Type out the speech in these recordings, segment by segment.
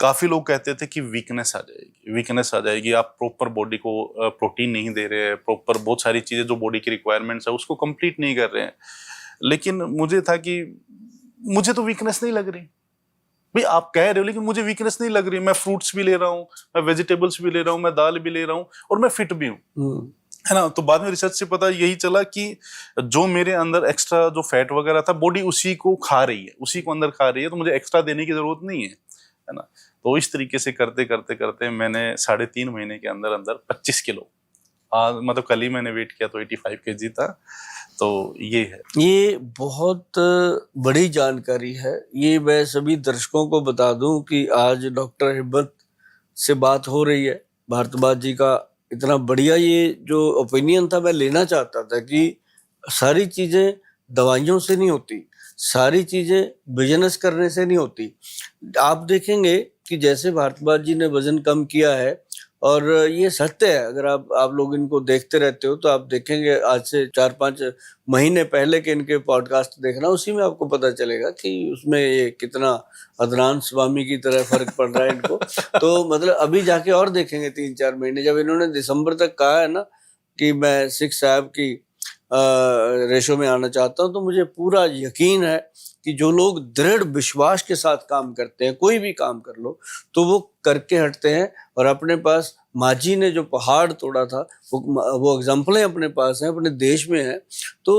काफी लोग कहते थे कि वीकनेस आ जाएगी, आप प्रॉपर बॉडी को प्रोटीन नहीं दे रहे हैं, प्रॉपर बहुत सारी चीजें जो बॉडी की रिक्वायरमेंट्स है उसको कंप्लीट नहीं कर रहे हैं। लेकिन मुझे था कि मुझे तो वीकनेस नहीं लग रही। भाई आप कह रहे हो लेकिन मुझे वीकनेस नहीं लग रही, मैं फ्रूट्स भी ले रहा हूँ, मैं वेजिटेबल्स भी ले रहा हूँ, मैं दाल भी ले रहा हूँ और मैं फिट भी हूँ, है ना। तो बाद में रिसर्च से पता यही चला कि जो मेरे अंदर एक्स्ट्रा जो फैट वगैरह था बॉडी उसी को खा रही है, उसी को अंदर खा रही है, तो मुझे एक्स्ट्रा देने की जरूरत नहीं है ना। तो इस तरीके से करते करते करते मैंने 3.5 महीने के अंदर अंदर 25 किलो, मतलब कल ही मैंने वेट किया तो 85 kg था। तो ये है, ये बहुत बड़ी जानकारी है। ये मैं सभी दर्शकों को बता दूं कि आज डॉक्टर हिम्मत से बात हो रही है। भारद्वाज जी का इतना बढ़िया ये जो ओपिनियन था, मैं लेना चाहता था कि सारी चीजें दवाइयों से नहीं होती, सारी चीजें बिजनेस करने से नहीं होती। आप देखेंगे कि जैसे भारद्वाज जी ने वजन कम किया है, और ये सत्य है, अगर आप लोग इनको देखते रहते हो तो आप देखेंगे आज से 4-5 महीने पहले के इनके पॉडकास्ट देखना, उसी में आपको पता चलेगा कि उसमें ये कितना अदनान स्वामी की तरह फर्क पड़ रहा है इनको। तो मतलब अभी जाके और देखेंगे 3-4 महीने, जब इन्होंने दिसंबर तक कहा है ना कि मैं 6 एब की रेशो में आना चाहता हूं, तो मुझे पूरा यकीन है कि जो लोग दृढ़ विश्वास के साथ काम करते हैं, कोई भी काम कर लो तो वो करके हटते हैं। और अपने पास माझी ने जो पहाड़ तोड़ा था वो एग्जाम्पलें अपने पास हैं, अपने देश में है। तो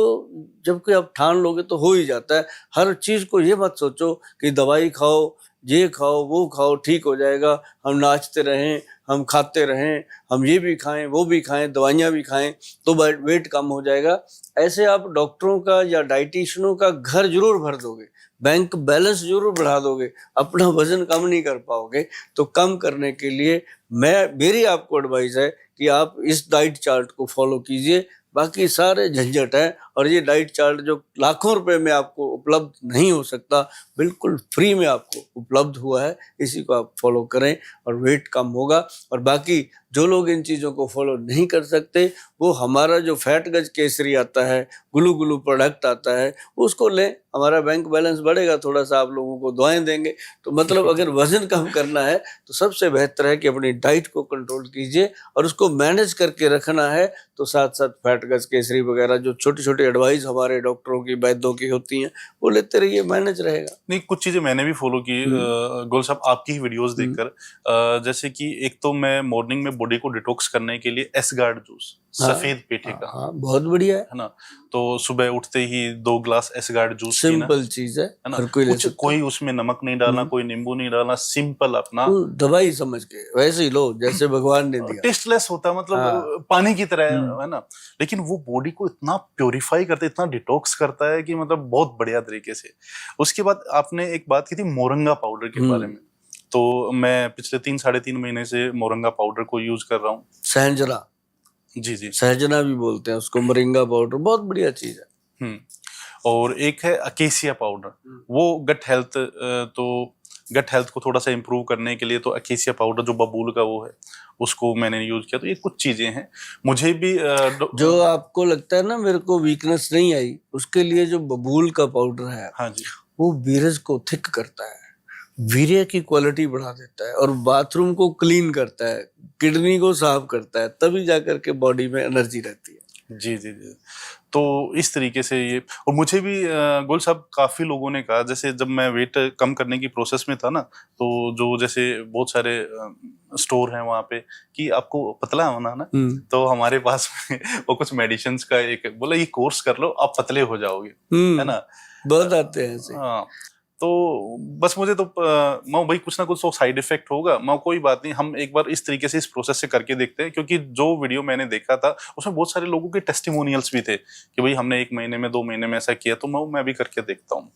जब कोई आप ठान लोगे तो हो ही जाता है। हर चीज को ये मत सोचो कि दवाई खाओ, ये खाओ, वो खाओ, ठीक हो जाएगा, हम नाचते रहें, हम खाते रहें, हम ये भी खाएं, वो भी खाएं, दवाइयाँ भी खाएं तो वेट कम हो जाएगा। ऐसे आप डॉक्टरों का या डाइटिशियनों का घर जरूर भर दोगे, बैंक बैलेंस जरूर बढ़ा दोगे, अपना वजन कम नहीं कर पाओगे। तो कम करने के लिए मेरी आपको एडवाइस है कि आप इस डाइट चार्ट को फॉलो कीजिए। बाकी सारे झंझट है, और ये डाइट चार्ट जो लाखों रुपए में आपको उपलब्ध नहीं हो सकता, बिल्कुल फ्री में आपको उपलब्ध हुआ है, इसी को आप फॉलो करें और वेट कम होगा। और बाकी जो लोग इन चीज़ों को फॉलो नहीं कर सकते, वो हमारा जो फैट गज केसरी आता है, गुलू गुलू प्रोडक्ट आता है, उसको लें, हमारा बैंक बैलेंस बढ़ेगा, थोड़ा सा आप लोगों को दुआएं देंगे। तो मतलब अगर वजन कम करना है तो सबसे बेहतर है कि अपनी डाइट को कंट्रोल कीजिए और उसको मैनेज करके रखना है। तो साथ साथ फैट गज केसरी वगैरह जो छोटी छोटी एडवाइस हमारे डॉक्टरों की, वैद्यों की होती हैं, वो लेते रहिए, मैनेज रहेगा। नहीं, कुछ चीजें मैंने भी फॉलो की गोल साहब आपकी ही वीडियोस देखकर। जैसे कि एक तो मैं मॉर्निंग में बॉडी को डिटॉक्स करने के लिए एसगार्ड जूस, सफेद पेठे का, हाँ, बहुत बढ़िया है ना। तो सुबह उठते ही 2 ग्लास एसगार्ड जूस पीना, सिंपल चीज है ना। हर कोई ले कुछ सकता कोई उसमें नमक नहीं डालना, कोई नींबू नहीं डालना, सिंपल अपना दवाई समझ के वैसे ही लो जैसे भगवान ने दिया। टेस्टलेस होता है, मतलब पानी की तरह है ना। लेकिन वो बॉडी को इतना प्योरीफाई करता है, इतना डिटॉक्स करता है कि मतलब बहुत बढ़िया तरीके से। उसके बाद आपने एक बात की थी मोरंगा पाउडर के बारे में, तो मैं पिछले 3-3.5 महीने से मोरंगा पाउडर को यूज कर रहा हूँ। सहजना, जी, सहजना भी बोलते हैं उसको, मोरिंगा पाउडर बहुत बढ़िया चीज है। और एक है अकेसिया पाउडर, वो गट हेल्थ को थोड़ा सा इंप्रूव करने के लिए, तो अकेसिया पाउडर जो बबूल का वो है, उसको मैंने यूज किया। तो ये कुछ चीजें हैं मुझे भी जो आपको लगता है ना मेरे को वीकनेस नहीं आई, उसके लिए जो बबूल का पाउडर है, हाँ जी, वो वीरज को थिक करता है, वीर्य की क्वालिटी बढ़ा देता है, और बाथरूम को क्लीन करता है, किडनी को साफ करता है, तभी जाकर के बॉडी में एनर्जी रहती है। जी जी जी। तो इस तरीके से ये, और मुझे भी गोल साहब काफी लोगों ने कहा, जैसे जब मैं वेट कम करने की प्रोसेस में था ना, तो जो जैसे बहुत सारे स्टोर हैं वहाँ पे कि आपको पतला होना ना, तो हमारे पास में वो कुछ मेडिसिन का एक बोला, ये कोर्स कर लो आप पतले हो जाओगे, है ना। बहुत आते हैं ऐसे। हाँ, तो बस मुझे तो मैं भाई कुछ ना कुछ तो साइड इफेक्ट होगा, मैं कोई बात नहीं, हम एक बार इस तरीके से इस प्रोसेस से करके देखते हैं। क्योंकि जो वीडियो मैंने देखा था उसमें बहुत सारे लोगों के टेस्टिमोनियल्स भी थे कि भाई हमने 1 महीने में 2 महीने में ऐसा किया, तो मैं भी करके देखता हूँ।